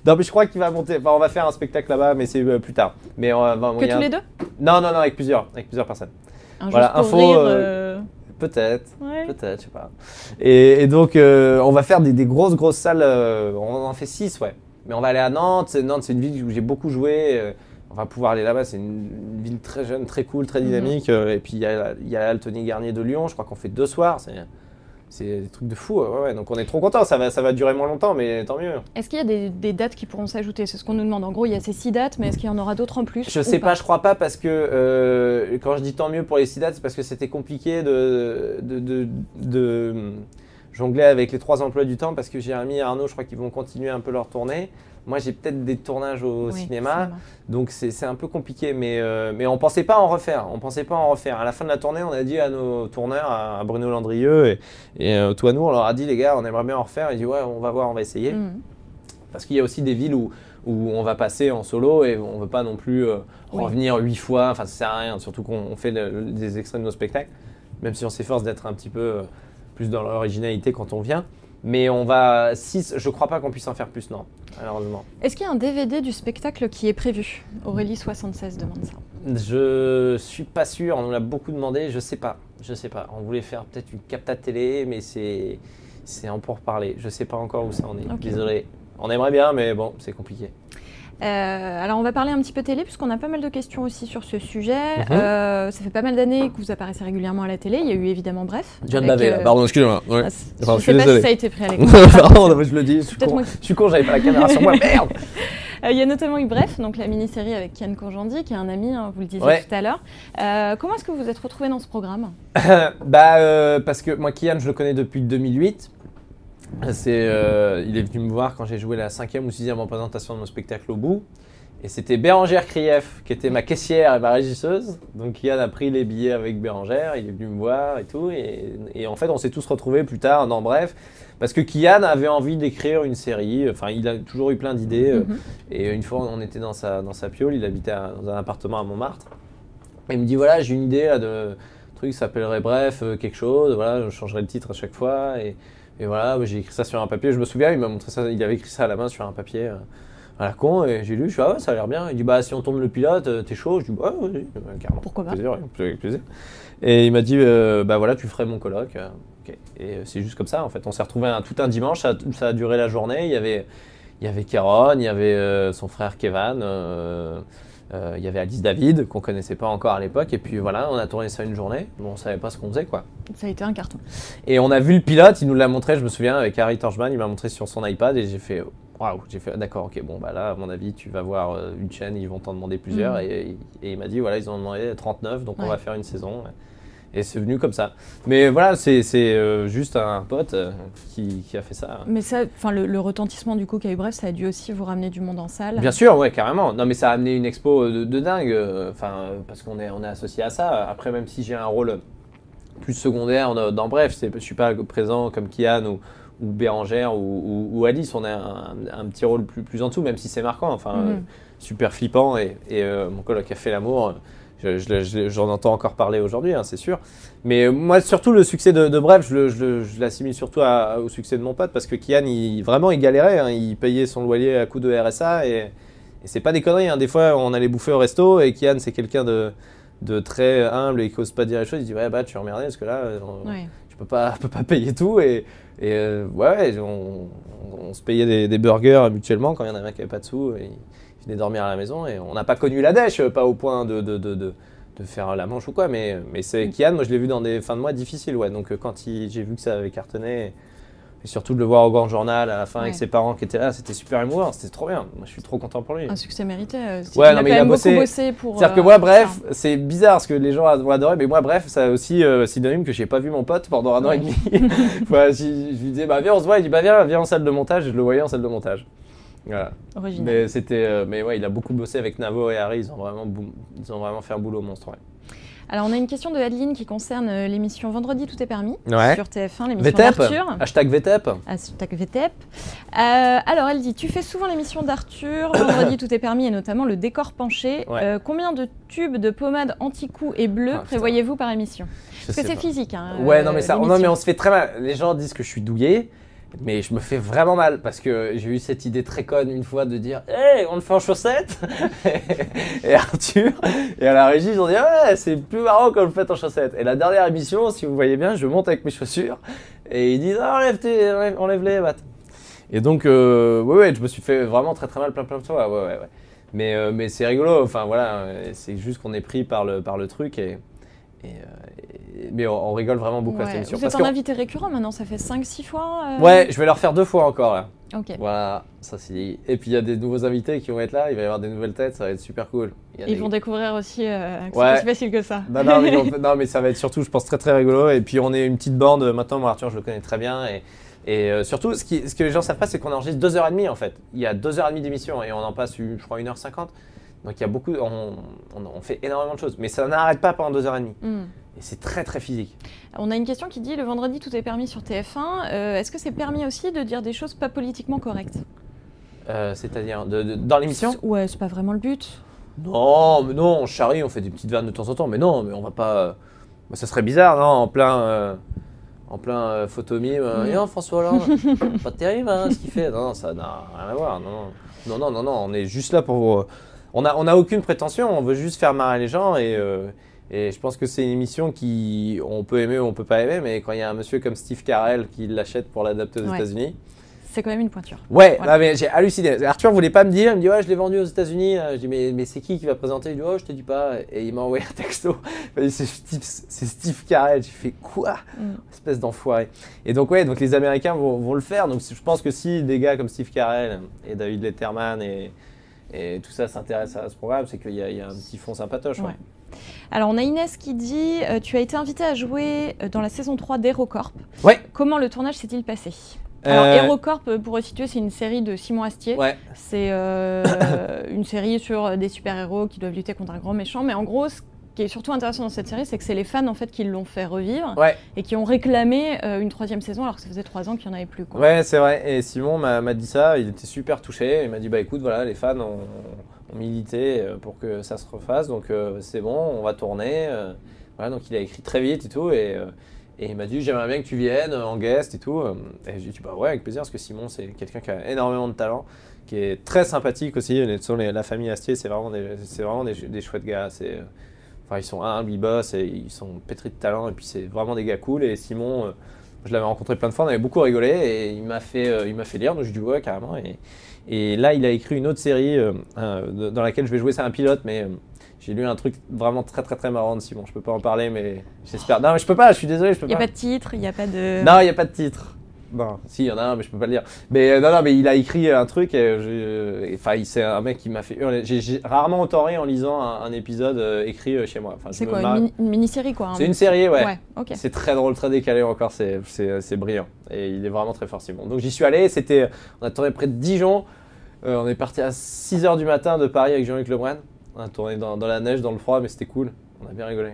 Speaker 2: Non, mais je crois qu'il va monter. Enfin, on va faire un spectacle là-bas, mais c'est plus tard. Mais
Speaker 1: que tous les deux?
Speaker 2: Non, avec plusieurs personnes.
Speaker 1: Voilà, info. Rire,
Speaker 2: Peut-être, je sais pas. Et donc, on va faire des grosses salles. On en fait 6, ouais. Mais on va aller à Nantes. Nantes, c'est une ville où j'ai beaucoup joué. On va pouvoir aller là-bas. C'est une ville très jeune, très cool, très dynamique. Et puis, il y a Altony Garnier de Lyon. Je crois qu'on fait 2 soirs. C'est des trucs de fou. Ouais. Donc, on est trop contents. Ça va durer moins longtemps, mais tant mieux.
Speaker 1: Est-ce qu'il y a des dates qui pourront s'ajouter? C'est ce qu'on nous demande. En gros, il y a ces 6 dates, mais est-ce qu'il y en aura d'autres en plus?
Speaker 2: Je sais pas, je crois pas, parce que quand je dis tant mieux pour les 6 dates, c'est parce que c'était compliqué de jongler avec les 3 emplois du temps, parce que Jérémy et Arnaud, je crois qu'ils vont continuer un peu leur tournée. Moi, j'ai peut-être des tournages au cinéma, donc c'est un peu compliqué, mais on pensait pas en refaire. À la fin de la tournée, on a dit à nos tourneurs, à Bruno Landrieux et toi, nous, on leur a dit, les gars, on aimerait bien en refaire. Ils disent, ouais, on va voir, on va essayer. Parce qu'il y a aussi des villes où on va passer en solo et on veut pas non plus revenir 8 fois. Enfin, ça sert à rien, surtout qu'on fait des extraits de nos spectacles, même si on s'efforce d'être un petit peu plus dans l'originalité quand on vient. Mais on va 6, je crois pas qu'on puisse en faire plus, non, malheureusement.
Speaker 1: Est-ce qu'il y a un DVD du spectacle qui est prévu? Aurélie76 demande ça.
Speaker 2: Je suis pas sûr, on nous l'a beaucoup demandé, je sais pas. On voulait faire peut-être une capta télé, mais c'est en pour parler. Je sais pas encore où ça en est, désolé. On aimerait bien, mais bon, c'est compliqué.
Speaker 1: Alors on va parler un petit peu télé puisqu'on a pas mal de questions aussi sur ce sujet. Ça fait pas mal d'années que vous apparaissez régulièrement à la télé. Il y a eu évidemment Bref.
Speaker 2: Je viens de baver là, pardon, excusez-moi. Ouais.
Speaker 1: Je sais pas si ça a été pris à l'écran.
Speaker 2: Pardon, je le dis, je suis con, j'avais pas la caméra sur moi, merde.
Speaker 1: Il y a notamment eu Bref, donc la mini-série avec Kian Kojandi, qui est un ami, hein, vous le disiez tout à l'heure. Comment est-ce que vous vous êtes retrouvé dans ce programme?
Speaker 2: Parce que moi, Kian, je le connais depuis 2008. Il est venu me voir quand j'ai joué la 5e ou 6e représentation de mon spectacle au bout. Et c'était Bérangère Krief qui était ma caissière et ma régisseuse. Donc Kian a pris les billets avec Bérangère, il est venu me voir et tout. Et en fait, on s'est tous retrouvés plus tard dans Bref. Parce que Kian avait envie d'écrire une série. Enfin, il a toujours eu plein d'idées. Et une fois, on était dans sa piole, il habitait dans un appartement à Montmartre. Et il me dit, voilà, j'ai une idée là, de truc qui s'appellerait Bref, quelque chose. Voilà, je changerai le titre à chaque fois. Et voilà, j'ai écrit ça sur un papier. Je me souviens, il m'a montré ça, il avait écrit ça à la main sur un papier. À la con, et j'ai lu, je suis ah ouais, ça a l'air bien. Il dit bah si on tourne le pilote, t'es chaud? Je dis bah oui, carrément.
Speaker 1: Pourquoi pas?
Speaker 2: Avec plaisir. Et il m'a dit bah voilà, tu ferais mon coloc. Okay. Et c'est juste comme ça en fait. On s'est retrouvés tout un dimanche, ça a duré la journée. Il y avait Kéron, il y avait son frère Kevan, il y avait Alice David qu'on connaissait pas encore à l'époque. Et puis voilà, on a tourné ça une journée. Bon, on savait pas ce qu'on faisait quoi.
Speaker 1: Ça a été un carton.
Speaker 2: Et on a vu le pilote, il nous l'a montré, je me souviens, avec Harry Torchman, il m'a montré sur son iPad et j'ai fait waouh, j'ai fait d'accord, ok, bon bah là à mon avis tu vas voir une chaîne, ils vont t'en demander plusieurs et il m'a dit voilà, ils en ont demandé 39 donc on va faire une saison et c'est venu comme ça. Mais voilà, c'est juste un pote qui a fait ça.
Speaker 1: Mais ça, enfin le retentissement du coup qu'a eu Bref, ça a dû aussi vous ramener du monde en salle.
Speaker 2: Bien sûr, ouais, carrément. Non mais ça a amené une expo de dingue, parce qu'on est associé à ça. Après même si j'ai un rôle plus secondaire dans Bref, je suis pas présent comme Kian ou Bérangère ou Alice, on a un petit rôle plus en dessous, même si c'est marquant, super flippant. Et mon coloc a fait l'amour, j'en entends encore parler aujourd'hui, hein, c'est sûr. Mais moi, surtout, le succès de Bref, je l'assimile surtout au succès de mon pote, parce que Kian, il galérait, hein, il payait son loyer à coup de RSA, et c'est pas des conneries. Hein. Des fois, on allait bouffer au resto, et Kian, c'est quelqu'un de très humble et qui n'ose pas dire les choses. Il dit ouais, bah tu es emmerdé, parce que là, tu peux pas payer tout. Et on se payait des burgers mutuellement quand il y en avait un qui n'avait pas de sous et il venait dormir à la maison et on n'a pas connu la dèche, pas au point de faire la manche ou quoi, mais c'est Kian, moi je l'ai vu dans des fins de mois difficiles, ouais. Donc quand j'ai vu que ça avait cartonné et surtout de le voir au Grand Journal à la fin avec ses parents qui étaient là, c'était super émouvant, c'était trop bien. Moi je suis trop content pour lui.
Speaker 1: Un succès mérité.
Speaker 2: Ouais, non mais il a
Speaker 1: beaucoup bossé pour.
Speaker 2: C'est-à-dire que moi Bref, c'est bizarre parce que les gens vont adorer, mais moi Bref, ça a aussi synonyme que j'ai pas vu mon pote pendant un an et demi. Voilà, je lui disais bah viens on se voit, il dit bah viens en salle de montage, et je le voyais en salle de montage. Voilà.
Speaker 1: Original.
Speaker 2: Mais ouais, il a beaucoup bossé avec Navo et Harry, ils ont vraiment fait un boulot monstre. Ouais.
Speaker 1: Alors, on a une question de Adeline qui concerne l'émission Vendredi Tout est permis sur TF1, l'émission
Speaker 2: VTEP.
Speaker 1: d'Arthur.
Speaker 2: Hashtag VTEP.
Speaker 1: Hashtag VTEP. Alors, elle dit, tu fais souvent l'émission d'Arthur, Vendredi Tout est permis et notamment le décor penché.
Speaker 2: Ouais.
Speaker 1: Combien de tubes de pommade anti-coups et bleu prévoyez-vous par émission? Parce que c'est physique. Hein,
Speaker 2: ouais, non mais on se fait très mal. Les gens disent que je suis douillet. Mais je me fais vraiment mal parce que j'ai eu cette idée très conne une fois de dire hey, on le fait en chaussettes. Et Arthur et à la régie ils ont dit ouais c'est plus marrant quand on le fait en chaussettes. Et la dernière émission, si vous voyez bien, je monte avec mes chaussures et ils disent enlève-les Matt. Et donc ouais, je me suis fait vraiment très très mal plein de fois. Ouais. Mais c'est rigolo, enfin voilà, c'est juste qu'on est pris par le truc mais on rigole vraiment beaucoup à cette émission.
Speaker 1: Vous êtes un invité récurrent maintenant, ça fait 5-6 fois
Speaker 2: Ouais, je vais leur faire 2 fois encore là.
Speaker 1: Ok.
Speaker 2: Voilà, ça c'est dit. Et puis il y a des nouveaux invités qui vont être là, il va y avoir des nouvelles têtes, ça va être super cool.
Speaker 1: Ils vont découvrir aussi que c'est pas si facile que ça.
Speaker 2: Non, mais ça va être surtout, je pense, très très rigolo. Et puis on est une petite bande, maintenant moi Arthur je le connais très bien. Et surtout, ce que les gens savent pas, c'est qu'on enregistre 2h30 en fait. Il y a 2h30 d'émission et on en passe, je crois, 1h50. Donc il y a beaucoup, on fait énormément de choses, mais ça n'arrête pas pendant 2h30. Et c'est très très physique.
Speaker 1: On a une question qui dit le vendredi tout est permis sur TF1. Est-ce que c'est permis aussi de dire des choses pas politiquement correctes?
Speaker 2: C'est-à-dire dans l'émission?
Speaker 1: Ouais, c'est pas vraiment le but.
Speaker 2: Non, mais non, on charrie, on fait des petites vannes de temps en temps, mais non, mais on va pas. Ça serait bizarre, non, en plein photomime. Non, François Hollande, pas terrible hein, ce qu'il fait. Non, ça n'a rien à voir. Non, on est juste là pour. On a aucune prétention, on veut juste faire marrer les gens et je pense que c'est une émission on peut aimer ou on peut pas aimer, mais quand il y a un monsieur comme Steve Carell qui l'achète pour l'adapter aux États-Unis,
Speaker 1: c'est quand même une pointure.
Speaker 2: Ouais,
Speaker 1: Voilà.
Speaker 2: non, mais j'ai halluciné. Arthur voulait pas me dire, il me dit ouais je l'ai vendu aux États-Unis. Je dis mais c'est qui va présenter? Il dit oh je te dis pas. Et il m'a envoyé un texto. Il m'a dit c'est Steve Carell. J'ai fait quoi? Espèce d'enfoiré. Et donc ouais, donc les Américains vont le faire. Donc je pense que si des gars comme Steve Carell et David Letterman et tout ça s'intéressent à ce programme, c'est qu'il y a un petit fond sympatoche.
Speaker 1: Ouais. Alors, on a Inès qui dit tu as été invité à jouer dans la saison 3 d'HeroCorp.
Speaker 2: Ouais.
Speaker 1: Comment le tournage s'est-il passé? Alors, HeroCorp, pour resituer, c'est une série de Simon Astier.
Speaker 2: Ouais.
Speaker 1: C'est une série sur des super-héros qui doivent lutter contre un grand méchant. Mais en gros, ce qui est surtout intéressant dans cette série, c'est que c'est les fans en fait, qui l'ont fait revivre et qui ont réclamé une 3e saison alors que ça faisait 3 ans qu'il n'y en avait plus. Quoi.
Speaker 2: Ouais, c'est vrai. Et Simon m'a dit ça. Il était super touché. Il m'a dit bah écoute, voilà, les fans ont milité pour que ça se refasse. Donc c'est bon, on va tourner. Voilà, donc il a écrit très vite et tout. Et il m'a dit j'aimerais bien que tu viennes en guest et tout. Et j'ai dit bah ouais, avec plaisir parce que Simon c'est quelqu'un qui a énormément de talent, qui est très sympathique aussi. La famille Astier, c'est vraiment des chouettes gars. Enfin, ils sont humbles, ils bossent et ils sont pétris de talent. Et puis c'est vraiment des gars cool. Et Simon, je l'avais rencontré plein de fois, on avait beaucoup rigolé et il m'a fait lire. Donc j'ai dit ouais carrément. Et là il a écrit une autre série dans laquelle je vais jouer. C'est un pilote, mais j'ai lu un truc vraiment très très très marrant de Simon. Je peux pas en parler, mais j'espère. Non, mais je peux pas. Je suis désolé, je peux pas.
Speaker 1: Il n'y a pas de titre, il n'y a pas de.
Speaker 2: Non, il n'y a pas de titre. Non, si, il y en a un, mais je peux pas le dire. Mais non, mais il a écrit un truc. Enfin, c'est un mec qui m'a fait hurler. J'ai rarement autant ri en lisant un épisode écrit chez moi. Enfin,
Speaker 1: c'est quoi, une mini-série quoi?
Speaker 2: C'est une série, ouais.
Speaker 1: Okay.
Speaker 2: C'est très drôle, très décalé encore. C'est brillant. Et il est vraiment très fort, Simon. Donc j'y suis allé. On a tourné près de Dijon. On est parti à 6h du matin de Paris avec Jean-Luc Lemoine. On a tourné dans la neige, dans le froid, mais c'était cool. On a bien rigolé.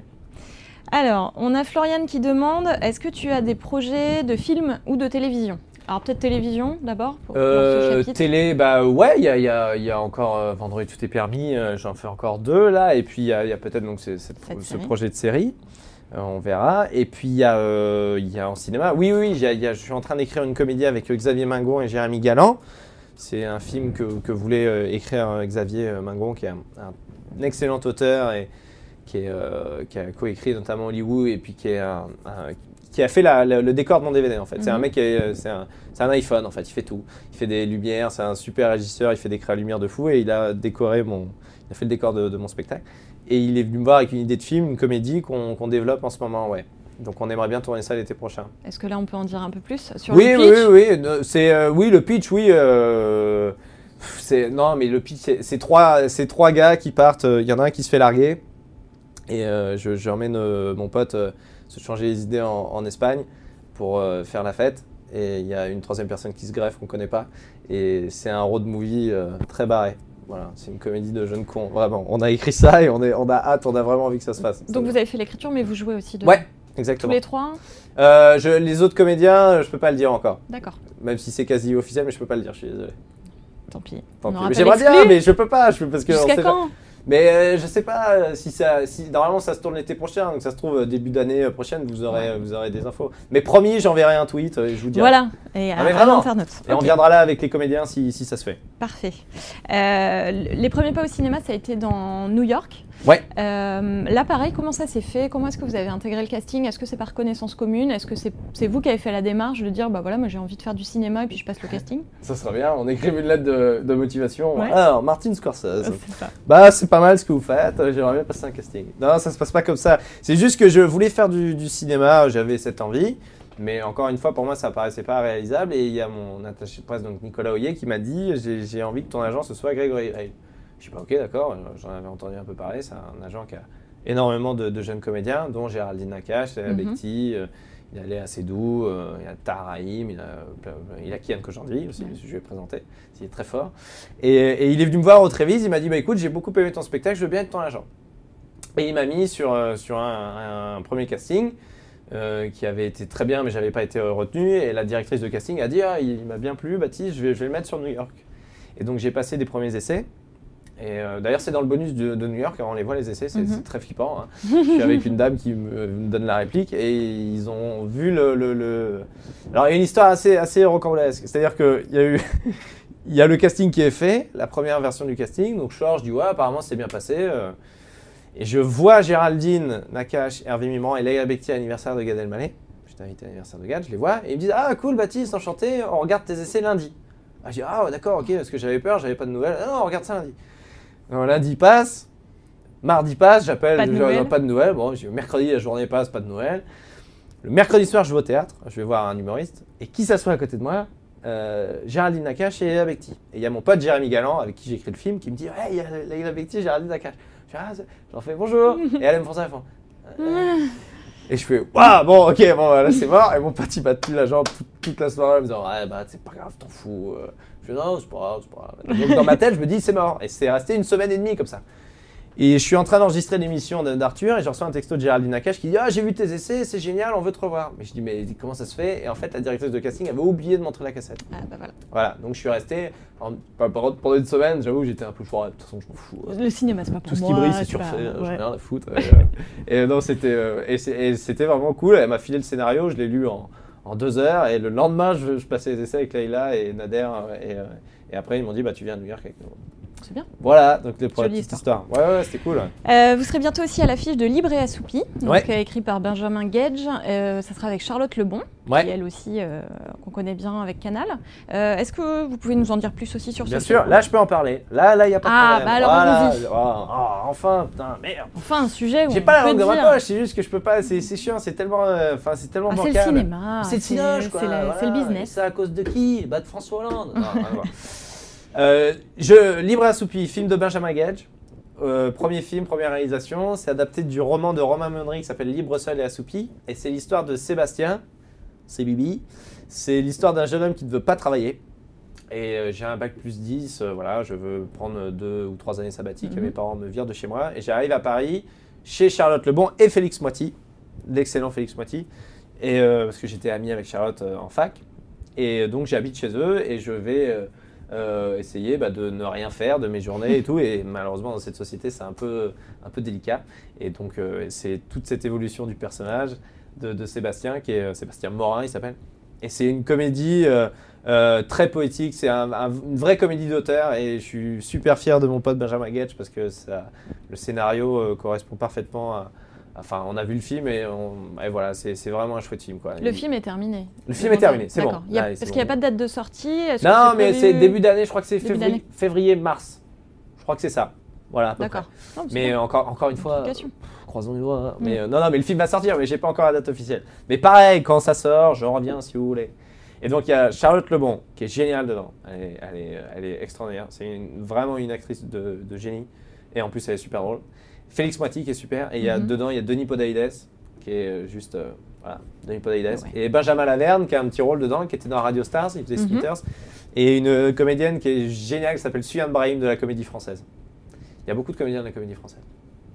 Speaker 1: Alors, on a Floriane qui demande, est-ce que tu as des projets de films ou de télévision? Alors peut-être télévision d'abord pour ce chapitre.
Speaker 2: Télé, bah ouais, il y a encore Vendredi tout est permis, j'en fais encore 2 là, et puis il y a peut-être donc ce projet de série, on verra. Et puis il y a en cinéma, oui, je suis en train d'écrire une comédie avec Xavier Mingon et Jérémy Galland. C'est un film que voulait écrire Xavier Mingon, qui est un excellent auteur et qui a coécrit notamment Hollywood et puis qui a fait le décor de mon DVD en fait. C'est un mec c'est un iPhone en fait, il fait tout. Il fait des lumières, c'est un super régisseur, il fait des créas lumière de fou et il a fait le décor de mon spectacle. Et il est venu me voir avec une idée de film, une comédie qu'on développe en ce moment, ouais. Donc on aimerait bien tourner ça l'été prochain. Est-ce que là on peut en dire un peu plus sur le pitch? Oui, le pitch, oui. Non, mais le pitch, c'est trois gars qui partent. Il y en a un qui se fait larguer. Et je emmène mon pote se changer les idées en Espagne pour faire la fête. Et il y a une 3e personne qui se greffe qu'on ne connaît pas. Et c'est un road movie très barré. Voilà, c'est une comédie de jeunes cons. Vraiment, on a écrit ça et on a hâte, on a vraiment envie que ça se fasse.
Speaker 1: Donc vous avez fait l'écriture, mais vous jouez aussi de...
Speaker 2: Ouais, exactement.
Speaker 1: Tous les 3
Speaker 2: les autres comédiens, je peux pas le dire encore.
Speaker 1: D'accord.
Speaker 2: Même si c'est quasi officiel, mais je peux pas le dire, je suis désolé.
Speaker 1: Tant pis.
Speaker 2: Mais j'aimerais bien, mais je peux pas. Parce que
Speaker 1: jusqu'à quand?
Speaker 2: Mais je sais pas si normalement ça se tourne l'été prochain, donc ça se trouve début d'année prochaine vous aurez des infos. Mais promis, j'enverrai un tweet et je vous dirai.
Speaker 1: Voilà. Et
Speaker 2: mais vraiment.
Speaker 1: Et
Speaker 2: on viendra là avec les comédiens si ça se fait.
Speaker 1: Parfait. Les premiers pas au cinéma, ça a été dans New York.
Speaker 2: Ouais.
Speaker 1: Là, pareil, comment ça s'est fait? Comment est-ce que vous avez intégré le casting? Est-ce que c'est par connaissance commune? Est-ce que c'est vous qui avez fait la démarche de dire, bah voilà, moi j'ai envie de faire du cinéma et puis je passe le casting?
Speaker 2: Ça serait bien, on écrive une lettre de motivation.
Speaker 1: Ouais.
Speaker 2: Alors, Martin Scorsese.
Speaker 1: C'est ça.
Speaker 2: Bah, c'est pas mal ce que vous faites, j'aimerais bien passer un casting. Non, ça se passe pas comme ça. C'est juste que je voulais faire du cinéma, j'avais cette envie. Mais encore une fois, pour moi, ça paraissait pas réalisable. Et il y a mon attaché de presse, donc Nicolas Hoyer, qui m'a dit, j'ai envie que ton agent ce soit Gregory Hale. Je suis pas ok, d'accord, j'en avais entendu un peu parler. C'est un agent qui a énormément de jeunes comédiens, dont Géraldine Nakache, Bekti, il y a Léa Seydoux, il y a Tahar Rahim, il a Kian Kojandi aussi, je lui ai présenté, il est très fort. Et il est venu me voir au Trévise, il m'a dit bah, écoute, j'ai beaucoup aimé ton spectacle, je veux bien être ton agent. Et il m'a mis sur un premier casting qui avait été très bien, mais j'avais pas été retenu. Et la directrice de casting a dit il m'a bien plu, Baptiste, je vais le mettre sur New York. Et donc j'ai passé des premiers essais. Et d'ailleurs, c'est dans le bonus de New York, on les voit les essais, c'est très flippant. Hein. Je suis avec une dame qui me donne la réplique et ils ont vu Alors, il y a une histoire assez rocambolesque. C'est-à-dire qu'il y a eu. Il y a le casting qui est fait, la première version du casting. Donc, je sors, je dis ouais, apparemment, c'est bien passé. Et je vois Géraldine Nakache, Hervé Mimran et Léa Bekti à l'anniversaire de Gad Elmaleh. Je j'étais invité à l'anniversaire de Gad, je les vois et ils me disent ah cool Baptiste, enchanté, on regarde tes essais lundi. Ah, je dis ah ouais, d'accord, ok, parce que j'avais peur, j'avais pas de nouvelles. Ah, non, on regarde ça lundi. Alors, lundi passe, mardi passe, j'appelle, pas de nouvelles. Bon, mercredi la journée passe, pas de nouvelles. Le mercredi soir, je vais au théâtre, je vais voir un humoriste et qui s'assoit à côté de moi Géraldine Nakache et Leila Bekti. Et il y a mon pote Jérémy Galland avec qui j'ai écrit le film qui me dit hey, il y a Leila Bekti et Géraldine Nakache. J'en fais bonjour et elle me font ça. Et je fais waouh, bon, ok, bon, là c'est mort. Et mon pote il bat plus la jambe toute la soirée en me disant ouais, bah c'est pas grave, t'en fous. Je fais non, c'est pas grave, c'est pas grave. Donc dans ma tête, je me dis c'est mort. Et c'est resté 1 semaine et demie comme ça. Et je suis en train d'enregistrer l'émission d'Arthur et je reçois un texto de Géraldine Nakache qui dit ah, j'ai vu tes essais, c'est génial, on veut te revoir. Mais je dis mais comment ça se fait? Et en fait, la directrice de casting avait oublié de montrer la cassette.
Speaker 1: Ah bah voilà.
Speaker 2: Voilà, donc je suis resté pendant 1 semaine, j'avoue, j'étais un peu fort. De toute façon, je m'en fous.
Speaker 1: Le cinéma, c'est pas pour
Speaker 2: tout
Speaker 1: moi.
Speaker 2: Tout ce qui brille, c'est surfait, j'en ai rien à foutre. Et non, c'était vraiment cool. Elle m'a filé le scénario, je l'ai lu en 2 heures. Et le lendemain, je passais les essais avec Leïla et Nader. Et après, ils m'ont dit bah tu viens à New York avec nous.
Speaker 1: C'est bien.
Speaker 2: Voilà, donc pour la petite histoire. Ouais, c'était cool.
Speaker 1: Vous serez bientôt aussi à l'affiche de Libre et Assoupi, écrit par Benjamin Gage. Ça sera avec Charlotte Lebon, qui elle aussi, qu'on connaît bien avec Canal. Est-ce que vous pouvez nous en dire plus aussi sur ce film?
Speaker 2: Bien sûr, là je peux en parler. Là, il n'y a pas de problème.
Speaker 1: Bah alors allons-y.
Speaker 2: Enfin, putain, merde.
Speaker 1: Enfin, un sujet où
Speaker 2: j'ai pas la langue dans ma poche, c'est juste que je peux pas, c'est chiant, c'est tellement bancal.
Speaker 1: C'est le cinéma.
Speaker 2: C'est le cinoche, quoi.
Speaker 1: C'est le business.
Speaker 2: C'est à cause de qui? Bah de François Hollande. Libre et Assoupi, film de Benjamin Gage. Premier film, première réalisation. C'est adapté du roman de Romain Mondry qui s'appelle Libre, seul et assoupi. Et c'est l'histoire de Sébastien, c'est Bibi. C'est l'histoire d'un jeune homme qui ne veut pas travailler. Et j'ai un bac plus 10, voilà, je veux prendre 2 ou 3 années sabbatiques. Mes parents me virent de chez moi. Et j'arrive à Paris chez Charlotte Lebon et Félix Moiti, l'excellent Félix Moiti. Et, parce que j'étais ami avec Charlotte en fac. Et donc j'habite chez eux et je vais... essayer de ne rien faire de mes journées et tout, et malheureusement dans cette société c'est un peu délicat, et donc c'est toute cette évolution du personnage de Sébastien, qui est Sébastien Morin il s'appelle, et c'est une comédie très poétique, c'est une vraie comédie d'auteur, et je suis super fier de mon pote Benjamin Gage parce que le scénario correspond parfaitement à... Enfin, on a vu le film et voilà, c'est vraiment un chouette film, quoi.
Speaker 1: Le film est terminé.
Speaker 2: Le film est terminé, c'est bon.
Speaker 1: Parce qu'il n'y a pas de date de sortie.
Speaker 2: Non, mais c'est début d'année, je crois que c'est février-mars. Je crois que c'est ça. Voilà.
Speaker 1: D'accord.
Speaker 2: Mais encore une fois, croisons les doigts. Mais non, mais le film va sortir, mais j'ai pas encore la date officielle. Mais pareil, quand ça sort, je reviens si vous voulez. Et donc il y a Charlotte Lebon qui est géniale dedans. Elle est extraordinaire. C'est vraiment une actrice de génie. Et en plus, elle est super drôle. Félix Moiti qui est super, et dedans il y a Denis Podalides qui est juste voilà, Denis Podalides, et Benjamin Laverne qui a un petit rôle dedans, qui était dans Radio Stars, il faisait Scooters, et une comédienne qui est géniale qui s'appelle Suyane Brahim de la comédie française. Il y a beaucoup de comédiens de la comédie française.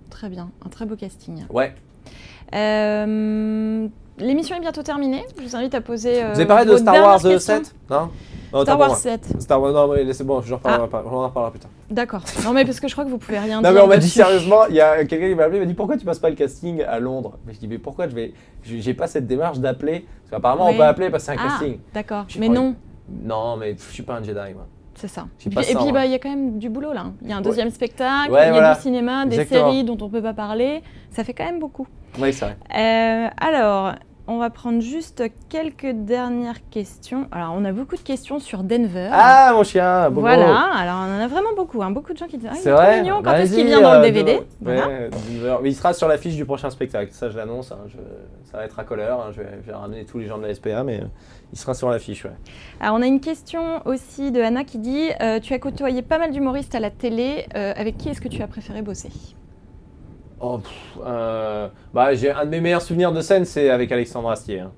Speaker 2: Très
Speaker 1: bien, un très beau casting.
Speaker 2: Ouais.
Speaker 1: L'émission est bientôt terminée. Je vous invite à poser.
Speaker 2: Vous avez parlé de Star Wars 7 Non,
Speaker 1: Star Wars 7.
Speaker 2: Star Wars, non, mais c'est bon, on en reparlera plus tard.
Speaker 1: D'accord. Non, mais parce que je crois que vous pouvez rien dire.
Speaker 2: Non, mais on m'a dit sérieusement, il y a quelqu'un qui m'a appelé, il m'a dit pourquoi tu passes pas le casting à Londres? Mais je dis mais pourquoi j'ai pas cette démarche d'appeler? Parce qu'apparemment on peut appeler parce que c'est un casting.
Speaker 1: D'accord. Mais non.
Speaker 2: Non, mais je suis pas un Jedi, moi.
Speaker 1: C'est ça. Et puis il y a quand même du boulot là. Il y a un deuxième spectacle, il y a du cinéma, des séries dont on peut pas parler. Ça fait quand même beaucoup.
Speaker 2: Oui, c'est vrai.
Speaker 1: Alors. On va prendre juste quelques dernières questions. Alors, on a beaucoup de questions sur Denver.
Speaker 2: Ah, mon chien, Bobo.
Speaker 1: Voilà, alors on en a vraiment beaucoup. Beaucoup de gens qui disent « Ah, il est trop mignon, quand est-ce qu'il vient dans le DVD ?»
Speaker 2: Mais il sera sur l'affiche du prochain spectacle. Ça, je l'annonce. Ça va être à couleur. Je vais ramener tous les gens de la SPA, mais il sera sur l'affiche. Ouais.
Speaker 1: Alors, on a une question aussi de Anna qui dit « Tu as côtoyé pas mal d'humoristes à la télé. Avec qui est-ce que tu as préféré bosser ?»
Speaker 2: j'ai un de mes meilleurs souvenirs de scène, c'est avec Alexandre Astier. Hein.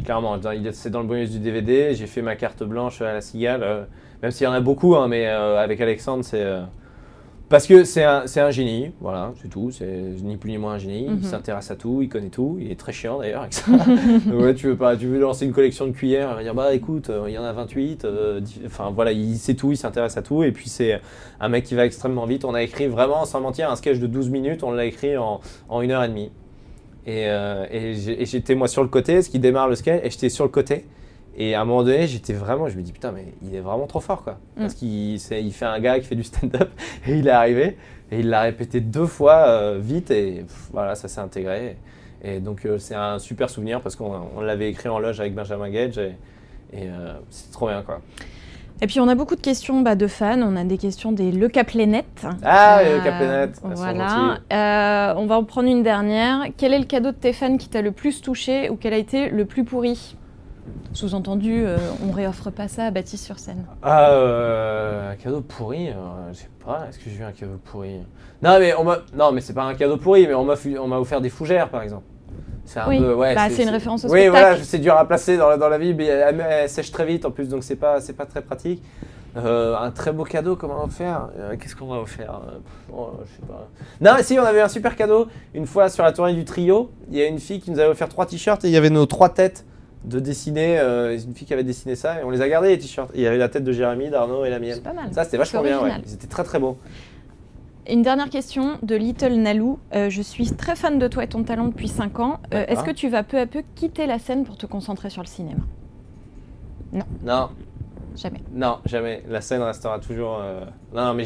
Speaker 2: Clairement, c'est dans le bonus du DVD. J'ai fait ma carte blanche à la Cigale, même s'il y en a beaucoup, hein, mais avec Alexandre, c'est parce que c'est un génie. Voilà, c'est tout. C'est ni plus ni moins un génie. Il s'intéresse à tout, il connaît tout. Il est très chiant d'ailleurs avec ça. Ouais, tu veux lancer une collection de cuillères, il va dire bah écoute, il y en a 28. Enfin voilà, il sait tout, il s'intéresse à tout. Et puis c'est un mec qui va extrêmement vite. On a écrit vraiment, sans mentir, un sketch de 12 minutes. On l'a écrit en 1h30. Et j'étais moi sur le côté, ce qui démarre le sketch, et j'étais sur le côté. Et à un moment donné, je me dis putain, mais il est vraiment trop fort, quoi. Parce qu'il fait un gars qui fait du stand-up, et il est arrivé, et il l'a répété 2 fois vite, et voilà, ça s'est intégré. Et donc c'est un super souvenir parce qu'on l'avait écrit en loge avec Benjamin Gage et c'est trop bien quoi.
Speaker 1: Et puis on a beaucoup de questions de fans, on a des questions des Le Caplenet.
Speaker 2: Ah, le Caplenet,
Speaker 1: voilà. On va en prendre une dernière. Quel est le cadeau de tes fans qui t'a le plus touché ou quel a été le plus pourri? Sous-entendu, on réoffre pas ça à Baptiste sur scène.
Speaker 2: Un cadeau pourri, je sais pas, est-ce que j'ai eu un cadeau pourri? Non mais c'est pas un cadeau pourri, mais on m'a offert des fougères par exemple. C'est un peu, ouais,
Speaker 1: c'est une référence au
Speaker 2: spectacle. Oui, voilà, c'est dur à placer dans la vie, mais elle sèche très vite en plus, donc c'est pas très pratique. Un très beau cadeau, comment on va offert? Qu'est-ce qu'on va offert? Je sais pas. Non, si, on avait un super cadeau. Une fois sur la tournée du trio, il y a une fille qui nous avait offert 3 t-shirts et il y avait nos 3 têtes de dessiner. Une fille qui avait dessiné ça et on les a gardés les t-shirts. Il y avait la tête de Jérémy, d'Arnaud et la mienne.
Speaker 1: C'est pas mal.
Speaker 2: Ça, c'était vachement bien, ouais. Ils étaient très très beaux.
Speaker 1: Une dernière question de Little Nalou. Je suis très fan de toi et ton talent depuis 5 ans. Est-ce que tu vas peu à peu quitter la scène pour te concentrer sur le cinéma? Non.
Speaker 2: Non.
Speaker 1: Jamais.
Speaker 2: Non, jamais. La scène restera toujours. Non, mais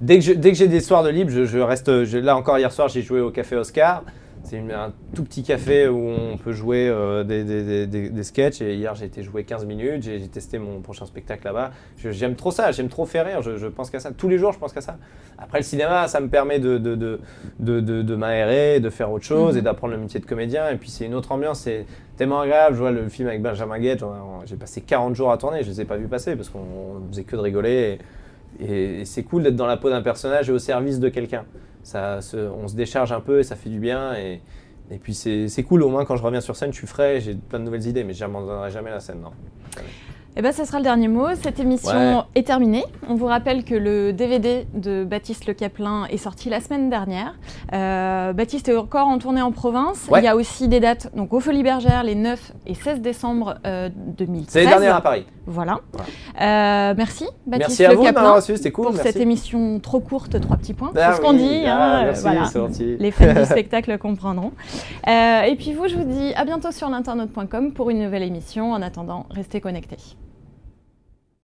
Speaker 2: dès que j'ai des soirs de libre, je reste. Là encore hier soir, j'ai joué au Café Oscar. C'est un tout petit café où on peut jouer des sketchs. Et hier, j'ai été jouer 15 minutes. J'ai testé mon prochain spectacle là-bas. J'aime trop ça. J'aime trop faire rire. Je pense qu'à ça. Tous les jours, je pense qu'à ça. Après, le cinéma, ça me permet de m'aérer, de faire autre chose et d'apprendre le métier de comédien. Et puis, c'est une autre ambiance. C'est tellement agréable. Je vois le film avec Benjamin Gage. J'ai passé 40 jours à tourner. Je ne les ai pas vus passer parce qu'on faisait que de rigoler. Et c'est cool d'être dans la peau d'un personnage et au service de quelqu'un. On se décharge un peu et ça fait du bien. Et puis c'est cool, au moins quand je reviens sur scène, je suis frais, j'ai plein de nouvelles idées, mais je n'abandonnerai jamais la scène, non.
Speaker 1: Et ben, ça sera le dernier mot. Cette émission est terminée. On vous rappelle que le DVD de Baptiste Le Caplin est sorti la semaine dernière. Baptiste est encore en tournée en province. Il y a aussi des dates donc, aux Folies Bergères les 9 et 16 décembre 2013.
Speaker 2: C'est les dernières à Paris.
Speaker 1: Voilà. Merci Baptiste
Speaker 2: merci à
Speaker 1: Le
Speaker 2: vous
Speaker 1: Caplin
Speaker 2: de m'avoir reçu, c'était cool.
Speaker 1: pour
Speaker 2: merci.
Speaker 1: cette émission trop courte, 3 petits points.
Speaker 2: Ah
Speaker 1: c'est ce qu'on dit.
Speaker 2: merci,
Speaker 1: voilà.
Speaker 2: c'est gentil.
Speaker 1: Les fans du spectacle comprendront. Et puis vous, je vous dis à bientôt sur l'internaute.com pour une nouvelle émission. En attendant, restez connectés.